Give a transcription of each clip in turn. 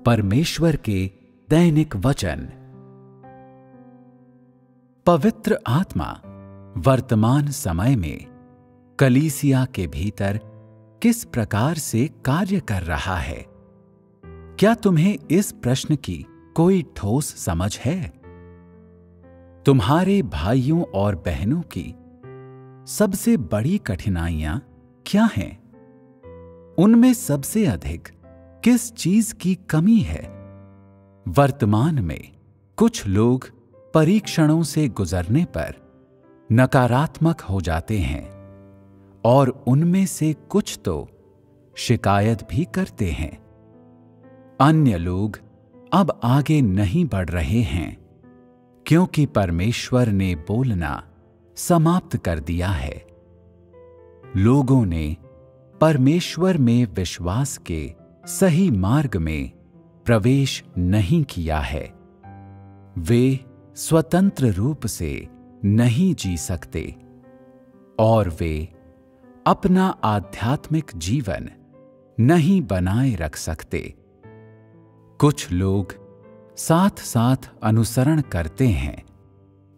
परमेश्वर के दैनिक वचन। पवित्र आत्मा वर्तमान समय में कलीसिया के भीतर किस प्रकार से कार्य कर रहा है? क्या तुम्हें इस प्रश्न की कोई ठोस समझ है? तुम्हारे भाइयों और बहनों की सबसे बड़ी कठिनाइयां क्या हैं? उनमें सबसे अधिक किस चीज की कमी है? वर्तमान में कुछ लोग परीक्षणों से गुजरने पर नकारात्मक हो जाते हैं और उनमें से कुछ तो शिकायत भी करते हैं। अन्य लोग अब आगे नहीं बढ़ रहे हैं क्योंकि परमेश्वर ने बोलना समाप्त कर दिया है। लोगों ने परमेश्वर में विश्वास के सही मार्ग में प्रवेश नहीं किया है। वे स्वतंत्र रूप से नहीं जी सकते और वे अपना आध्यात्मिक जीवन नहीं बनाए रख सकते। कुछ लोग साथ साथ अनुसरण करते हैं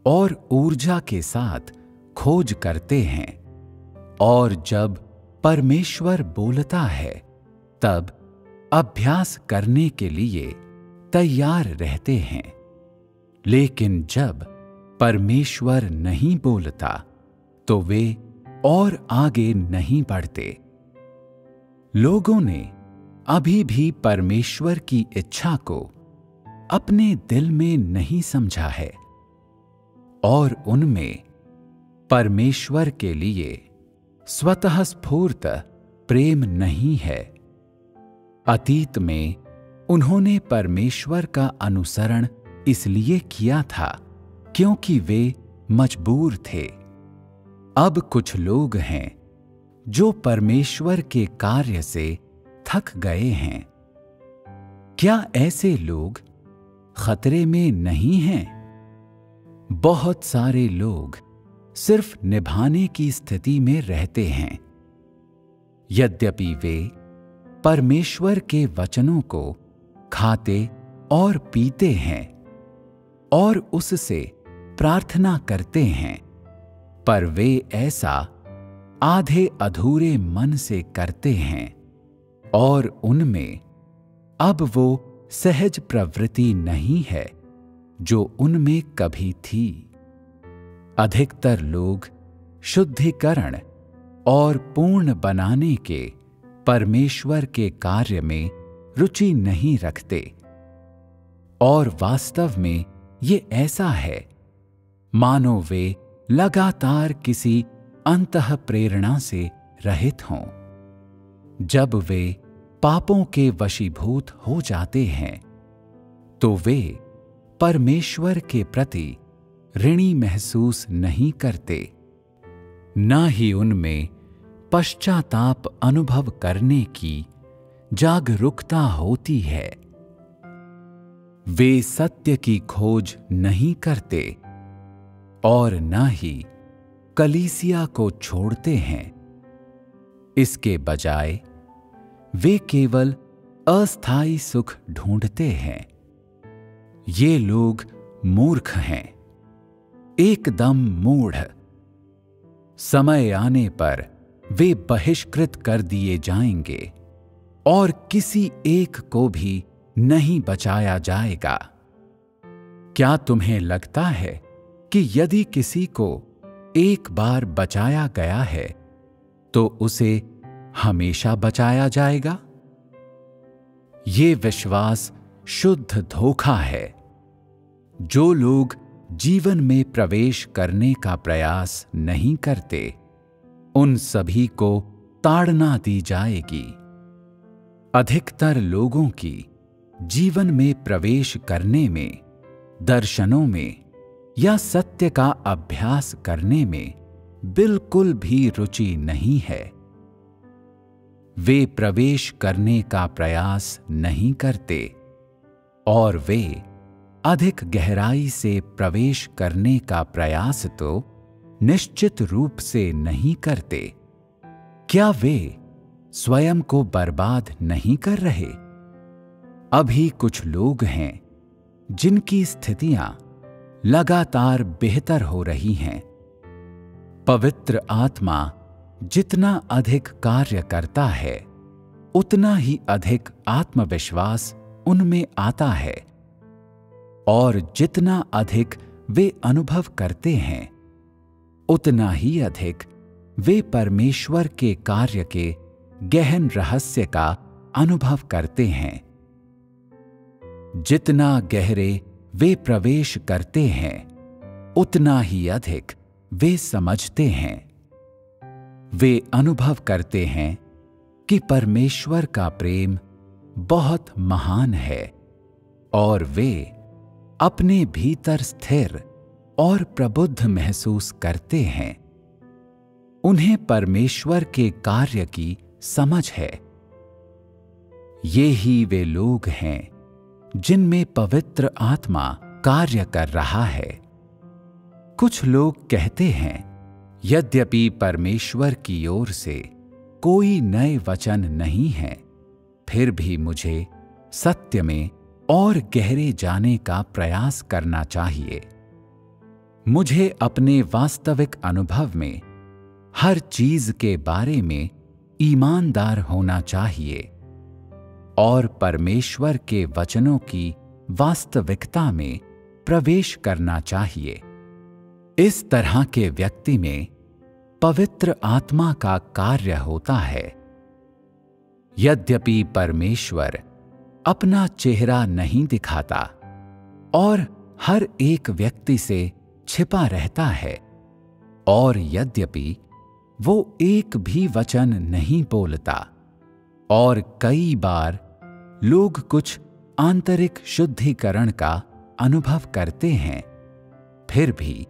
और ऊर्जा के साथ खोज करते हैं, और जब परमेश्वर बोलता है तब अभ्यास करने के लिए तैयार रहते हैं। लेकिन जब परमेश्वर नहीं बोलता तो वे और आगे नहीं बढ़ते। लोगों ने अभी भी परमेश्वर की इच्छा को अपने दिल में नहीं समझा है और उनमें परमेश्वर के लिए स्वतः स्फूर्त प्रेम नहीं है। अतीत में उन्होंने परमेश्वर का अनुसरण इसलिए किया था क्योंकि वे मजबूर थे। अब कुछ लोग हैं जो परमेश्वर के कार्य से थक गए हैं। क्या ऐसे लोग खतरे में नहीं हैं? बहुत सारे लोग सिर्फ निभाने की स्थिति में रहते हैं। यद्यपि वे परमेश्वर के वचनों को खाते और पीते हैं और उससे प्रार्थना करते हैं, पर वे ऐसा आधे अधूरे मन से करते हैं और उनमें अब वो सहज प्रवृत्ति नहीं है जो उनमें कभी थी। अधिकतर लोग शुद्धिकरण और पूर्ण बनाने के परमेश्वर के कार्य में रुचि नहीं रखते, और वास्तव में ये ऐसा है मानो वे लगातार किसी अंतः प्रेरणा से रहित हों। जब वे पापों के वशीभूत हो जाते हैं तो वे परमेश्वर के प्रति ऋणी महसूस नहीं करते, न ही उनमें पश्चाताप अनुभव करने की जागरूकता होती है। वे सत्य की खोज नहीं करते और न ही कलीसिया को छोड़ते हैं। इसके बजाय वे केवल अस्थायी सुख ढूंढते हैं। ये लोग मूर्ख हैं, एकदम मूढ़। समय आने पर वे बहिष्कृत कर दिए जाएंगे और किसी एक को भी नहीं बचाया जाएगा। क्या तुम्हें लगता है कि यदि किसी को एक बार बचाया गया है तो उसे हमेशा बचाया जाएगा? ये विश्वास शुद्ध धोखा है। जो लोग जीवन में प्रवेश करने का प्रयास नहीं करते, उन सभी को ताड़ना दी जाएगी। अधिकतर लोगों की जीवन में प्रवेश करने में, दर्शनों में या सत्य का अभ्यास करने में बिल्कुल भी रुचि नहीं है। वे प्रवेश करने का प्रयास नहीं करते और वे अधिक गहराई से प्रवेश करने का प्रयास तो निश्चित रूप से नहीं करते। क्या वे स्वयं को बर्बाद नहीं कर रहे? अभी कुछ लोग हैं जिनकी स्थितियां लगातार बेहतर हो रही हैं। पवित्र आत्मा जितना अधिक कार्य करता है, उतना ही अधिक आत्मविश्वास उनमें आता है, और जितना अधिक वे अनुभव करते हैं, उतना ही अधिक वे परमेश्वर के कार्य के गहन रहस्य का अनुभव करते हैं। जितना गहरे वे प्रवेश करते हैं, उतना ही अधिक वे समझते हैं। वे अनुभव करते हैं कि परमेश्वर का प्रेम बहुत महान है, और वे अपने भीतर स्थिर और प्रबुद्ध महसूस करते हैं। उन्हें परमेश्वर के कार्य की समझ है। ये ही वे लोग हैं जिनमें पवित्र आत्मा कार्य कर रहा है। कुछ लोग कहते हैं, यद्यपि परमेश्वर की ओर से कोई नए वचन नहीं है, फिर भी मुझे सत्य में और गहरे जाने का प्रयास करना चाहिए। मुझे अपने वास्तविक अनुभव में हर चीज के बारे में ईमानदार होना चाहिए और परमेश्वर के वचनों की वास्तविकता में प्रवेश करना चाहिए। इस तरह के व्यक्ति में पवित्र आत्मा का कार्य होता है। यद्यपि परमेश्वर अपना चेहरा नहीं दिखाता और हर एक व्यक्ति से छिपा रहता है, और यद्यपि वो एक भी वचन नहीं बोलता, और कई बार लोग कुछ आंतरिक शुद्धिकरण का अनुभव करते हैं, फिर भी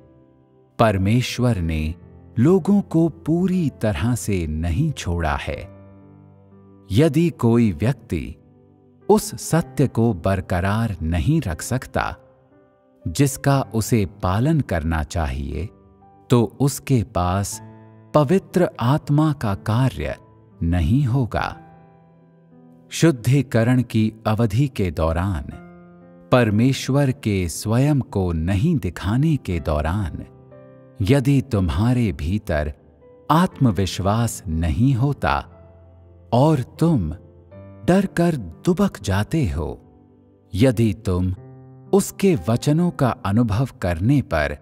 परमेश्वर ने लोगों को पूरी तरह से नहीं छोड़ा है। यदि कोई व्यक्ति उस सत्य को बरकरार नहीं रख सकता जिसका उसे पालन करना चाहिए, तो उसके पास पवित्र आत्मा का कार्य नहीं होगा। शुद्धिकरण की अवधि के दौरान, परमेश्वर के स्वयं को नहीं दिखाने के दौरान, यदि तुम्हारे भीतर आत्मविश्वास नहीं होता और तुम डर कर दुबक जाते हो, यदि तुम उसके वचनों का अनुभव करने पर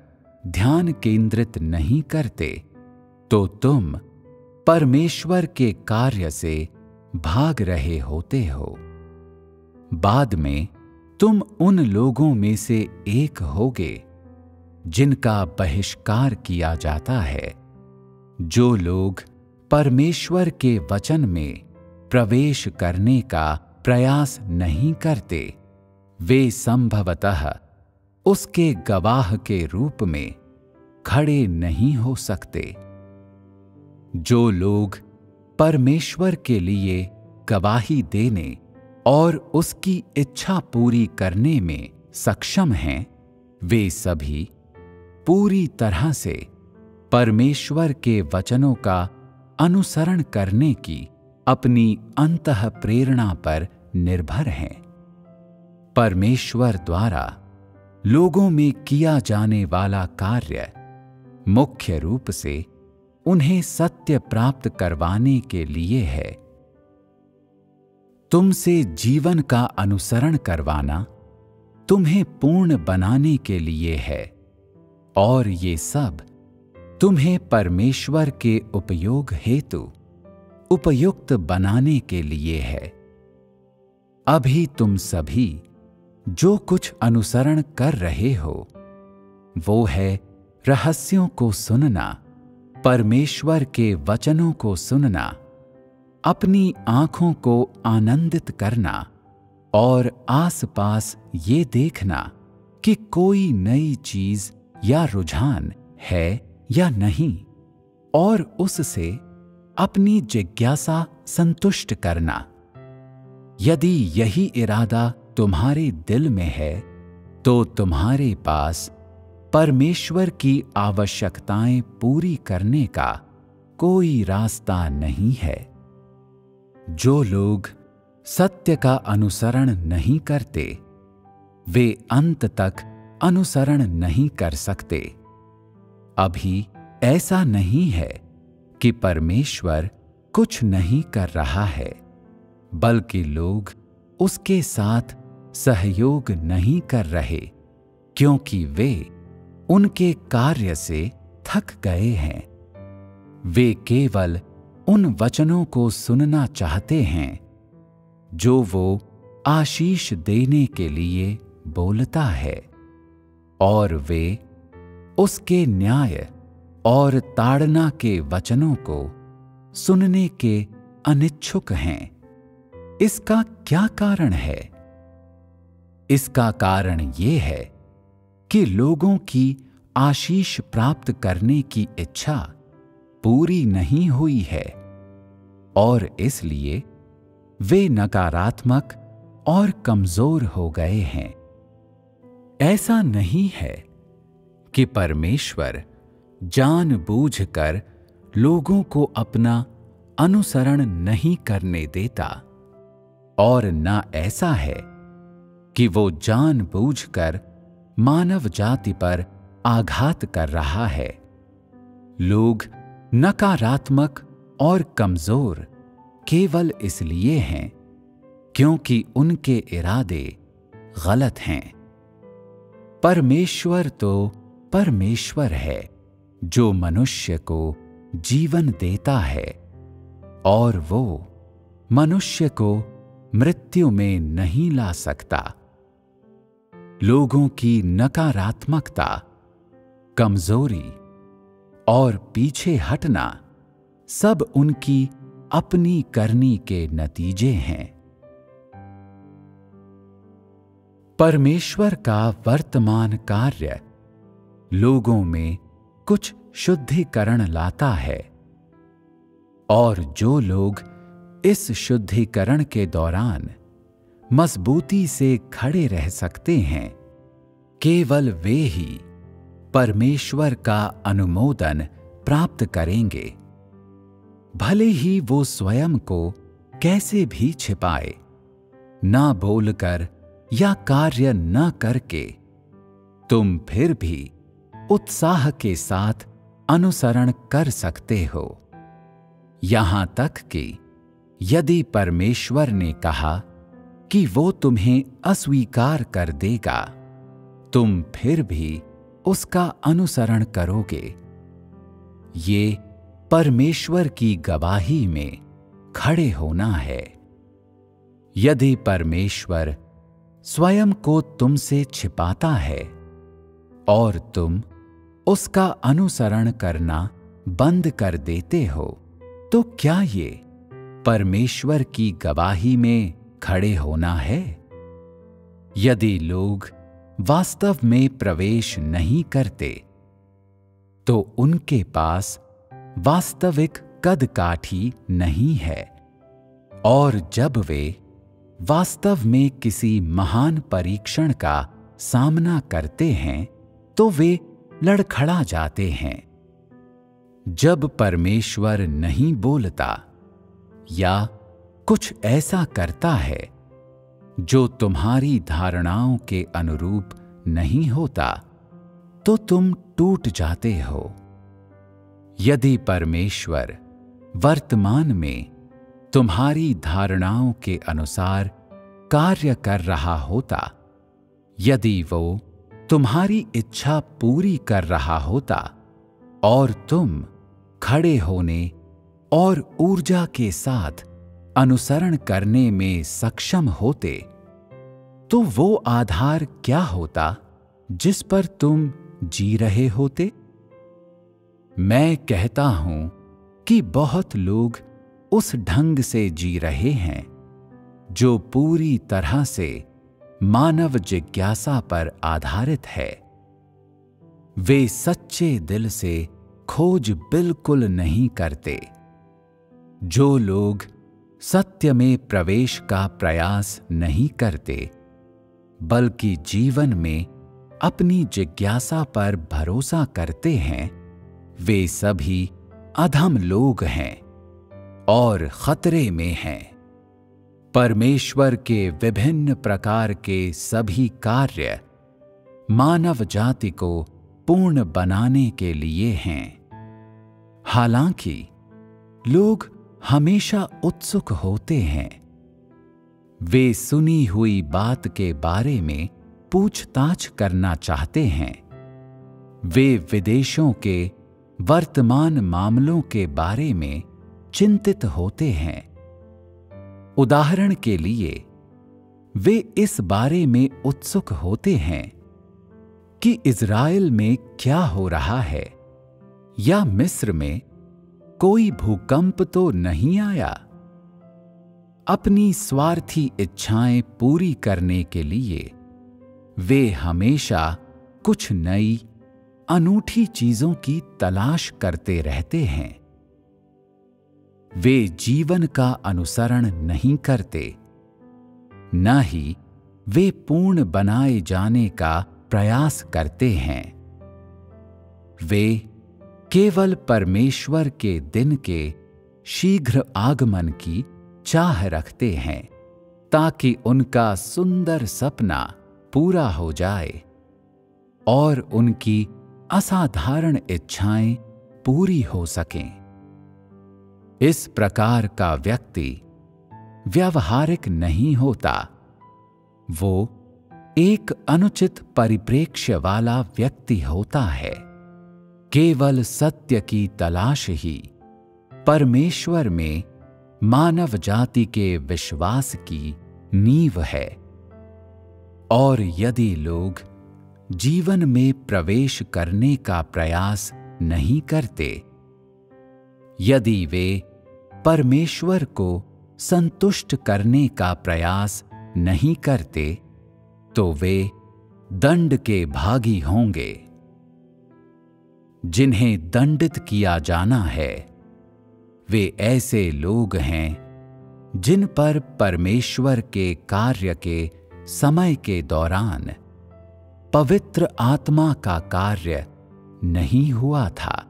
ध्यान केंद्रित नहीं करते, तो तुम परमेश्वर के कार्य से भाग रहे होते हो। बाद में तुम उन लोगों में से एक होगे जिनका बहिष्कार किया जाता है। जो लोग परमेश्वर के वचन में प्रवेश करने का प्रयास नहीं करते, वे संभवतः उसके गवाह के रूप में खड़े नहीं हो सकते। जो लोग परमेश्वर के लिए गवाही देने और उसकी इच्छा पूरी करने में सक्षम हैं, वे सभी पूरी तरह से परमेश्वर के वचनों का अनुसरण करने की अपनी अंतः प्रेरणा पर निर्भर हैं। परमेश्वर द्वारा लोगों में किया जाने वाला कार्य मुख्य रूप से उन्हें सत्य प्राप्त करवाने के लिए है। तुमसे जीवन का अनुसरण करवाना तुम्हें पूर्ण बनाने के लिए है, और ये सब तुम्हें परमेश्वर के उपयोग हेतु उपयुक्त बनाने के लिए है। अभी तुम सभी जो कुछ अनुसरण कर रहे हो, वो है रहस्यों को सुनना, परमेश्वर के वचनों को सुनना, अपनी आंखों को आनंदित करना और आसपास ये देखना कि कोई नई चीज या रुझान है या नहीं, और उससे अपनी जिज्ञासा संतुष्ट करना। यदि यही इरादा तुम्हारे दिल में है, तो तुम्हारे पास परमेश्वर की आवश्यकताएं पूरी करने का कोई रास्ता नहीं है। जो लोग सत्य का अनुसरण नहीं करते, वे अंत तक अनुसरण नहीं कर सकते। अभी ऐसा नहीं है कि परमेश्वर कुछ नहीं कर रहा है, बल्कि लोग उसके साथ सहयोग नहीं कर रहे, क्योंकि वे उनके कार्य से थक गए हैं। वे केवल उन वचनों को सुनना चाहते हैं जो वो आशीष देने के लिए बोलता है, और वे उसके न्याय और ताड़ना के वचनों को सुनने के अनिच्छुक हैं। इसका क्या कारण है? इसका कारण ये है कि लोगों की आशीष प्राप्त करने की इच्छा पूरी नहीं हुई है, और इसलिए वे नकारात्मक और कमजोर हो गए हैं। ऐसा नहीं है कि परमेश्वर जानबूझकर लोगों को अपना अनुसरण नहीं करने देता, और न ऐसा है कि वो जानबूझकर मानव जाति पर आघात कर रहा है। लोग नकारात्मक और कमजोर केवल इसलिए हैं क्योंकि उनके इरादे गलत हैं। परमेश्वर तो परमेश्वर है जो मनुष्य को जीवन देता है, और वो मनुष्य को मृत्यु में नहीं ला सकता। लोगों की नकारात्मकता, कमजोरी और पीछे हटना सब उनकी अपनी करनी के नतीजे हैं। परमेश्वर का वर्तमान कार्य लोगों में कुछ शुद्धिकरण लाता है, और जो लोग इस शुद्धिकरण के दौरान मजबूती से खड़े रह सकते हैं, केवल वे ही परमेश्वर का अनुमोदन प्राप्त करेंगे। भले ही वो स्वयं को कैसे भी छिपाए, ना बोलकर या कार्य न करके, तुम फिर भी उत्साह के साथ अनुसरण कर सकते हो। यहां तक कि यदि परमेश्वर ने कहा कि वो तुम्हें अस्वीकार कर देगा, तुम फिर भी उसका अनुसरण करोगे। ये परमेश्वर की गवाही में खड़े होना है। यदि परमेश्वर स्वयं को तुमसे छिपाता है और तुम उसका अनुसरण करना बंद कर देते हो, तो क्या ये परमेश्वर की गवाही में खड़े होना है? यदि लोग वास्तव में प्रवेश नहीं करते, तो उनके पास वास्तविक कद-काठी नहीं है, और जब वे वास्तव में किसी महान परीक्षण का सामना करते हैं, तो वे लड़खड़ा जाते हैं। जब परमेश्वर नहीं बोलता या कुछ ऐसा करता है जो तुम्हारी धारणाओं के अनुरूप नहीं होता, तो तुम टूट जाते हो। यदि परमेश्वर वर्तमान में तुम्हारी धारणाओं के अनुसार कार्य कर रहा होता, यदि वो तुम्हारी इच्छा पूरी कर रहा होता और तुम खड़े होने और ऊर्जा के साथ अनुसरण करने में सक्षम होते, तो वो आधार क्या होता जिस पर तुम जी रहे होते? मैं कहता हूं कि बहुत लोग उस ढंग से जी रहे हैं जो पूरी तरह से मानव जिज्ञासा पर आधारित है। वे सच्चे दिल से खोज बिल्कुल नहीं करते। जो लोग सत्य में प्रवेश का प्रयास नहीं करते, बल्कि जीवन में अपनी जिज्ञासा पर भरोसा करते हैं, वे सभी अधम लोग हैं और खतरे में हैं। परमेश्वर के विभिन्न प्रकार के सभी कार्य मानव जाति को पूर्ण बनाने के लिए हैं। हालांकि लोग हमेशा उत्सुक होते हैं। वे सुनी हुई बात के बारे में पूछताछ करना चाहते हैं। वे विदेशों के वर्तमान मामलों के बारे में चिंतित होते हैं। उदाहरण के लिए, वे इस बारे में उत्सुक होते हैं कि इज़राइल में क्या हो रहा है, या मिस्र में कोई भूकंप तो नहीं आया। अपनी स्वार्थी इच्छाएं पूरी करने के लिए वे हमेशा कुछ नई अनूठी चीजों की तलाश करते रहते हैं। वे जीवन का अनुसरण नहीं करते, न ही वे पूर्ण बनाए जाने का प्रयास करते हैं। वे केवल परमेश्वर के दिन के शीघ्र आगमन की चाह रखते हैं, ताकि उनका सुंदर सपना पूरा हो जाए और उनकी असाधारण इच्छाएं पूरी हो सकें। इस प्रकार का व्यक्ति व्यावहारिक नहीं होता। वो एक अनुचित परिप्रेक्ष्य वाला व्यक्ति होता है। केवल सत्य की तलाश ही परमेश्वर में मानव जाति के विश्वास की नींव है। और यदि लोग जीवन में प्रवेश करने का प्रयास नहीं करते, यदि वे परमेश्वर को संतुष्ट करने का प्रयास नहीं करते, तो वे दंड के भागी होंगे। जिन्हें दंडित किया जाना है, वे ऐसे लोग हैं जिन पर परमेश्वर के कार्य के समय के दौरान पवित्र आत्मा का कार्य नहीं हुआ था।